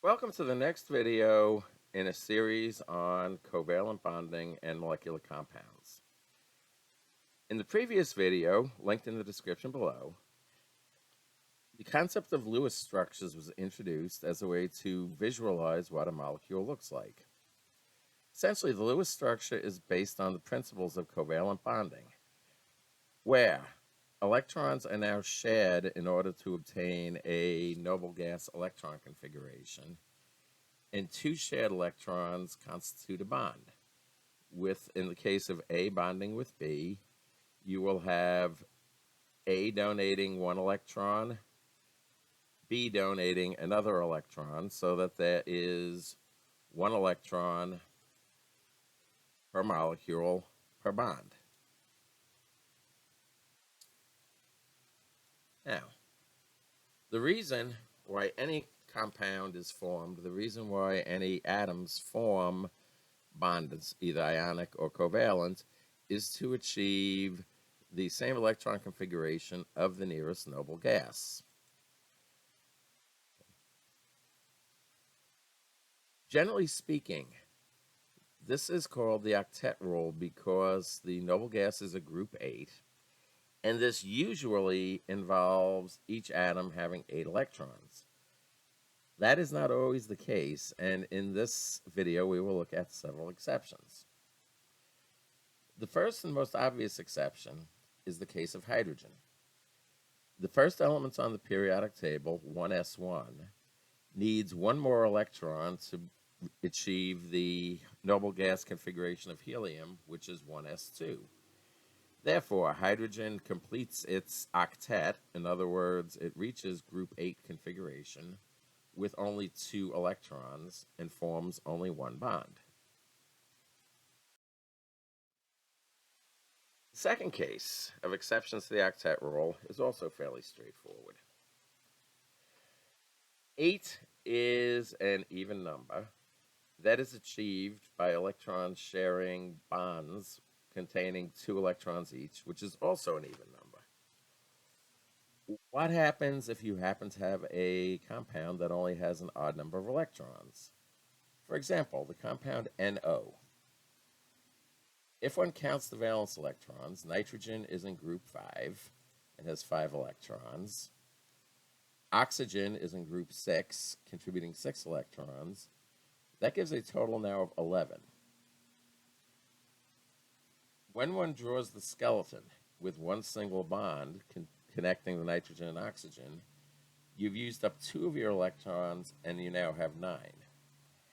Welcome to the next video in a series on covalent bonding and molecular compounds. In the previous video, linked in the description below, the concept of Lewis structures was introduced as a way to visualize what a molecule looks like. Essentially, the Lewis structure is based on the principles of covalent bonding, where electrons are now shared in order to obtain a noble gas electron configuration, and two shared electrons constitute a bond. In the case of A bonding with B, you will have A donating one electron, B donating another electron, so that there is one electron per molecule per bond. Now, the reason why any compound is formed, the reason why any atoms form bonds, either ionic or covalent, is to achieve the same electron configuration of the nearest noble gas. Generally speaking, this is called the Octet Rule because the noble gases are group 8, and this usually involves each atom having 8 electrons. That is not always the case, and in this video we will look at several exceptions. The first and most obvious exception is the case of hydrogen. The first element on the periodic table, 1s1, needs one more electron to achieve the noble gas configuration of helium, which is 1s2. Therefore, hydrogen completes its octet, in other words, it reaches group 8 configuration with only 2 electrons and forms only one bond. The second case of exceptions to the Octet Rule is also fairly straightforward. 8 is an even number that is achieved by electrons sharing bonds containing 2 electrons each, which is also an even number. What happens if you happen to have a compound that only has an odd number of electrons? For example, the compound NO. If one counts the valence electrons, nitrogen is in group 5 and has 5 electrons. Oxygen is in group 6, contributing 6 electrons. That gives a total now of 11. When one draws the skeleton with one single bond connecting the nitrogen and oxygen, you've used up 2 of your electrons and you now have 9.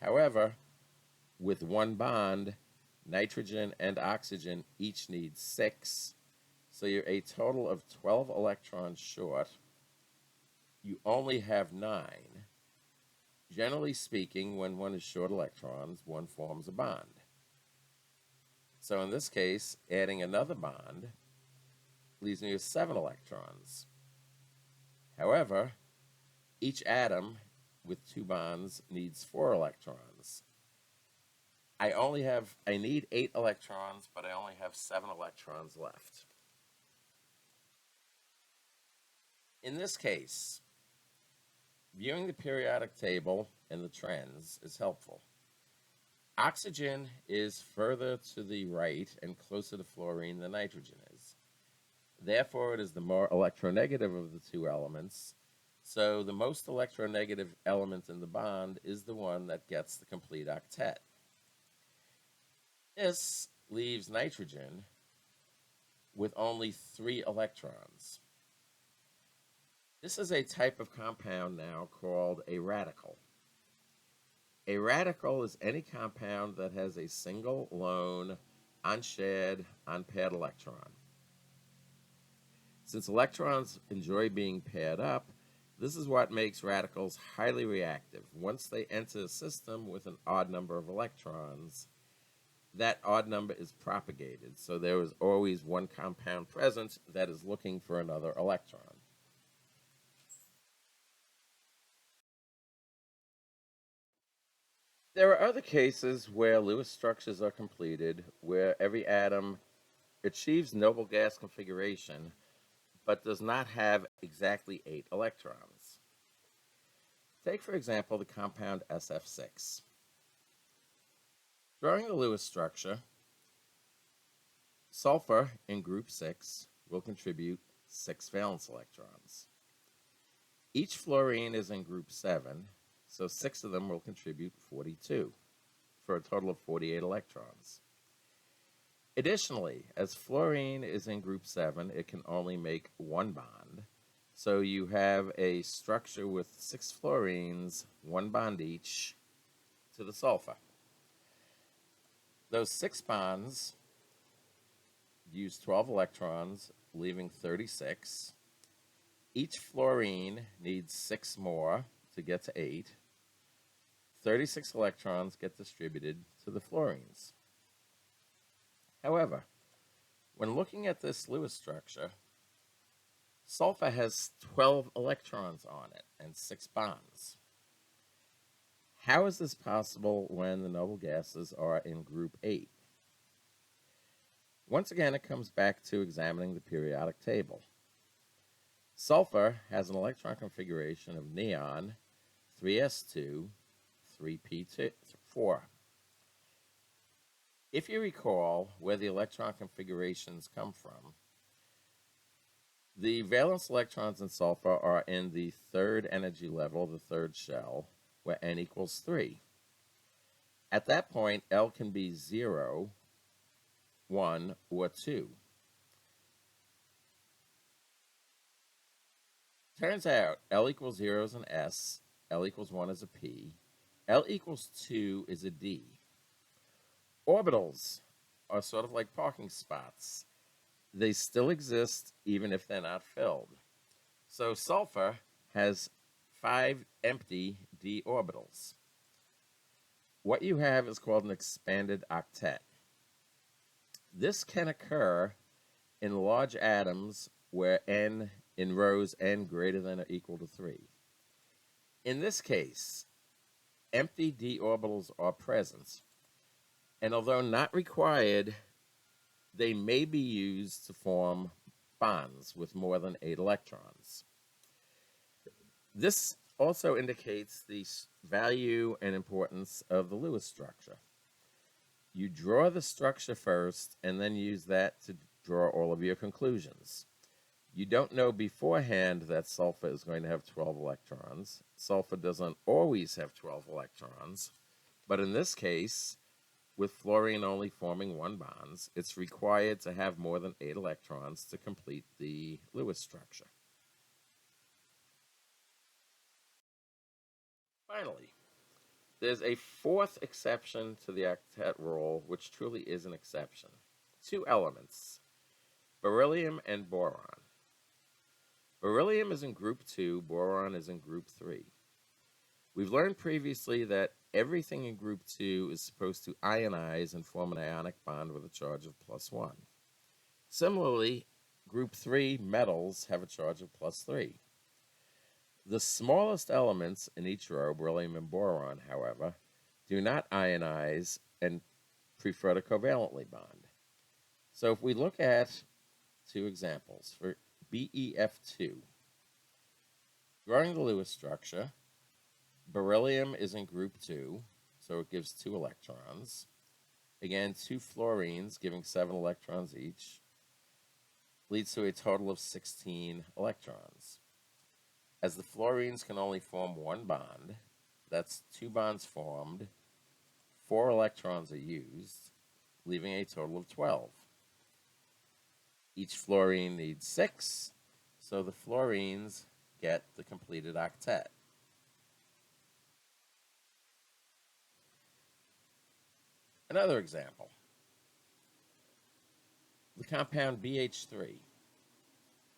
However, with one bond, nitrogen and oxygen each need 6, so you're a total of 12 electrons short. You only have 9. Generally speaking, when one is short electrons, one forms a bond. So in this case, adding another bond leaves me with 7 electrons. However, each atom with 2 bonds needs 4 electrons. I need 8 electrons, but I only have 7 electrons left. In this case, viewing the periodic table and the trends is helpful. Oxygen is further to the right and closer to fluorine than nitrogen is. Therefore, it is the more electronegative of the 2 elements, so the most electronegative element in the bond is the one that gets the complete octet. This leaves nitrogen with only 3 electrons. This is a type of compound now called a radical. A radical is any compound that has a single, lone, unshared, unpaired electron. Since electrons enjoy being paired up, this is what makes radicals highly reactive. Once they enter a system with an odd number of electrons, that odd number is propagated, so there is always one compound present that is looking for another electron. There are other cases where Lewis structures are completed, where every atom achieves noble gas configuration, but does not have exactly 8 electrons. Take, for example, the compound SF6. Drawing the Lewis structure, sulfur in group 6 will contribute 6 valence electrons. Each fluorine is in group 7, so 6 of them will contribute 42, for a total of 48 electrons. Additionally, as fluorine is in group 7, it can only make one bond, so you have a structure with 6 fluorines, 1 bond each, to the sulfur. Those 6 bonds use 12 electrons, leaving 36. Each fluorine needs 6 more to get to 8. 36 electrons get distributed to the fluorines. However, when looking at this Lewis structure, sulfur has 12 electrons on it and 6 bonds. How is this possible when the noble gases are in group 8? Once again, it comes back to examining the periodic table. Sulfur has an electron configuration of neon 3s2, 3p4. If you recall where the electron configurations come from, the valence electrons in sulfur are in the third energy level, the third shell, where n equals 3. At that point, L can be 0, 1, or 2. Turns out L equals 0 is an S, L equals 1 is a P, L equals 2 is a D. Orbitals are sort of like parking spots. They still exist even if they're not filled. So sulfur has 5 empty d orbitals. What you have is called an expanded octet. This can occur in large atoms where n in rows n greater than or equal to 3. In this case, empty d orbitals are present, and although not required, they may be used to form bonds with more than 8 electrons. This also indicates the value and importance of the Lewis structure. You draw the structure first and then use that to draw all of your conclusions. You don't know beforehand that sulfur is going to have 12 electrons. Sulfur doesn't always have 12 electrons, but in this case, with fluorine only forming 1 bond, it's required to have more than 8 electrons to complete the Lewis structure. Finally, there's a 4th exception to the Octet Rule, which truly is an exception. 2 elements, beryllium and boron. Beryllium is in group 2, boron is in group 3. We've learned previously that everything in group 2 is supposed to ionize and form an ionic bond with a charge of +1. Similarly, group 3 metals have a charge of +3. The smallest elements in each row, beryllium and boron, however, do not ionize and prefer to covalently bond. So if we look at 2 examples, for BeF2, drawing the Lewis structure, beryllium is in group 2, so it gives 2 electrons. Again, 2 fluorines giving 7 electrons each leads to a total of 16 electrons. As the fluorines can only form 1 bond, that's 2 bonds formed, 4 electrons are used, leaving a total of 12. Each fluorine needs 6, so the fluorines get the completed octet. Another example, the compound BH3.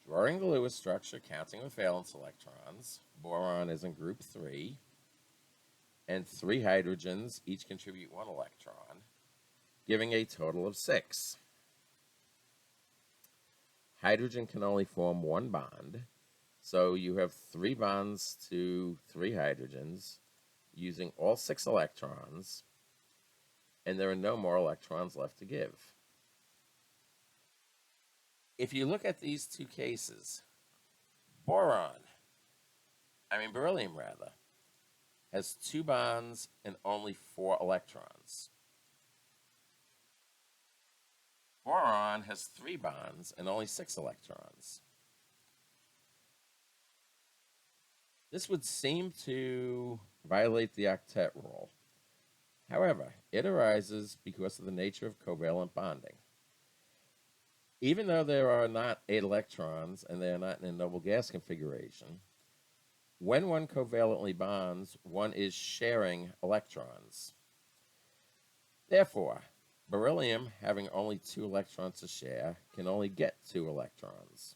Drawing the Lewis structure, counting with valence electrons, boron is in group 3, and 3 hydrogens each contribute 1 electron, giving a total of 6. Hydrogen can only form 1 bond, so you have 3 bonds to 3 hydrogens using all 6 electrons, and there are no more electrons left to give. If you look at these 2 cases, beryllium, has 2 bonds and only 4 electrons. Boron has 3 bonds and only 6 electrons. This would seem to violate the octet rule. However, it arises because of the nature of covalent bonding. Even though there are not 8 electrons and they are not in a noble gas configuration, when one covalently bonds, one is sharing electrons. Therefore, beryllium, having only 2 electrons to share, can only get 2 electrons.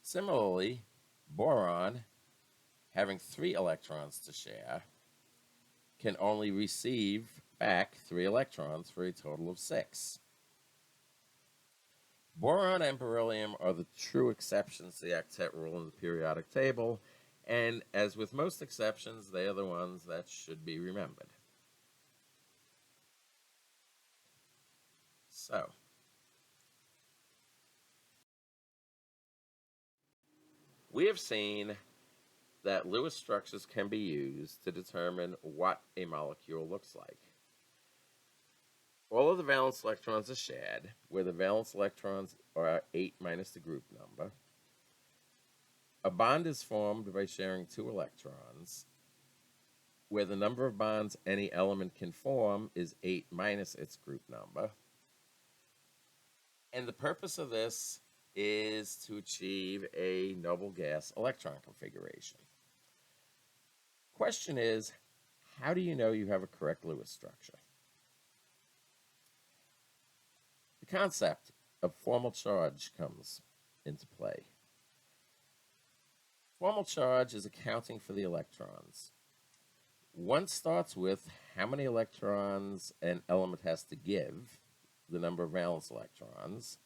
Similarly, boron, having 3 electrons to share, can only receive back 3 electrons for a total of 6. Boron and beryllium are the true exceptions to the octet rule in the periodic table, and as with most exceptions, they are the ones that should be remembered. So, we have seen that Lewis structures can be used to determine what a molecule looks like. All of the valence electrons are shared, where the valence electrons are 8 minus the group number. A bond is formed by sharing 2 electrons, where the number of bonds any element can form is 8 minus its group number. And the purpose of this is to achieve a noble gas electron configuration. Question is, how do you know you have a correct Lewis structure? The concept of formal charge comes into play. Formal charge is accounting for the electrons. One starts with how many electrons an element has to give, the number of valence electrons,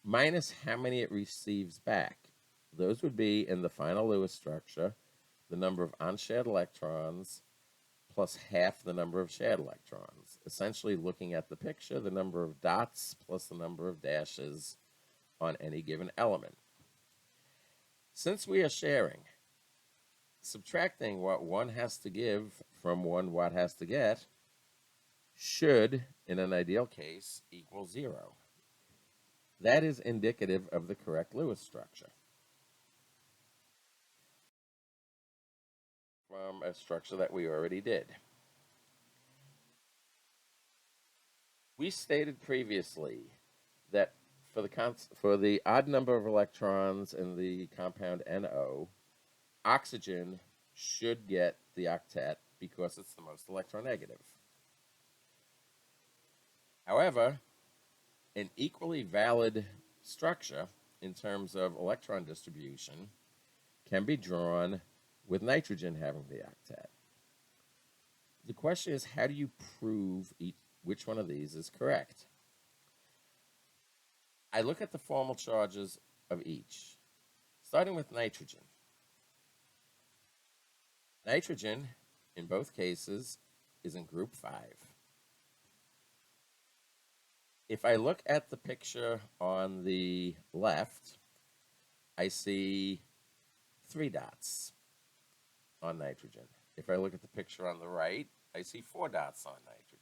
minus how many it receives back. Those would be, in the final Lewis structure, the number of unshared electrons plus half the number of shared electrons. Essentially, looking at the picture, the number of dots plus the number of dashes on any given element. Since we are sharing, subtracting what one has to give from what has to get should, in an ideal case, equal 0. That is indicative of the correct Lewis structure. From a structure that we already did. We stated previously that for the odd number of electrons in the compound NO, oxygen should get the octet because it's the most electronegative. However, an equally valid structure in terms of electron distribution can be drawn with nitrogen having the octet. The question is, how do you prove which one of these is correct? I look at the formal charges of each, starting with nitrogen. Nitrogen, in both cases, is in group 5. If I look at the picture on the left, I see 3 dots on nitrogen. If I look at the picture on the right, I see 4 dots on nitrogen.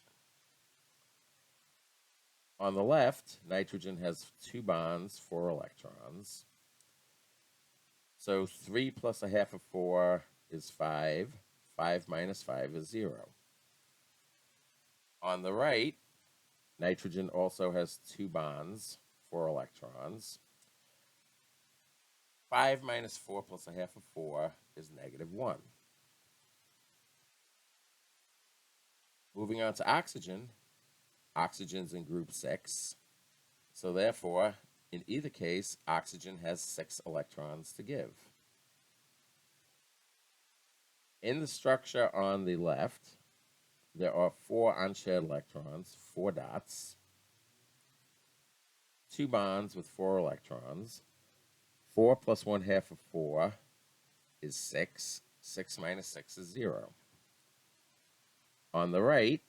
On the left, nitrogen has 2 bonds, 4 electrons. So 3 plus a half of 4 is 5. 5 minus 5 is 0. On the right, nitrogen also has 2 bonds, 4 electrons. 5 minus 4 plus a half of 4 is -1. Moving on to oxygen, oxygen's in group 6. So therefore, in either case, oxygen has 6 electrons to give. In the structure on the left, there are 4 unshared electrons, 4 dots, 2 bonds with 4 electrons. 4 plus 1/2 of 4 is 6. 6 minus 6 is 0. On the right,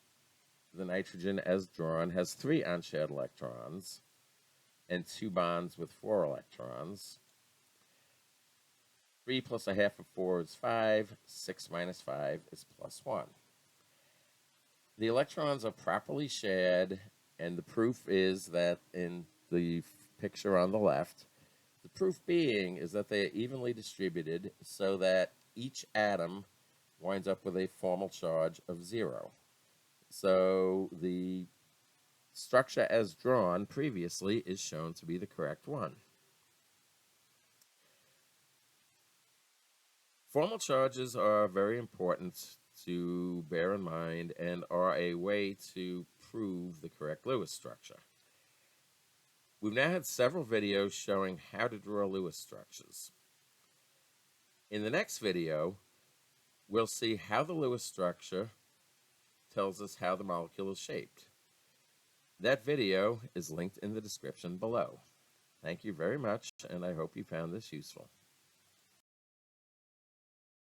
the nitrogen as drawn has 3 unshared electrons and 2 bonds with 4 electrons. 3 plus a half of 4 is 5. 6 minus 5 is plus 1. The electrons are properly shared, and the proof is that in the picture on the left, the proof being is that they are evenly distributed so that each atom winds up with a formal charge of 0. So the structure as drawn previously is shown to be the correct one. Formal charges are very important to bear in mind and are a way to prove the correct Lewis structure. We've now had several videos showing how to draw Lewis structures. In the next video, we'll see how the Lewis structure tells us how the molecule is shaped. That video is linked in the description below. Thank you very much, and I hope you found this useful.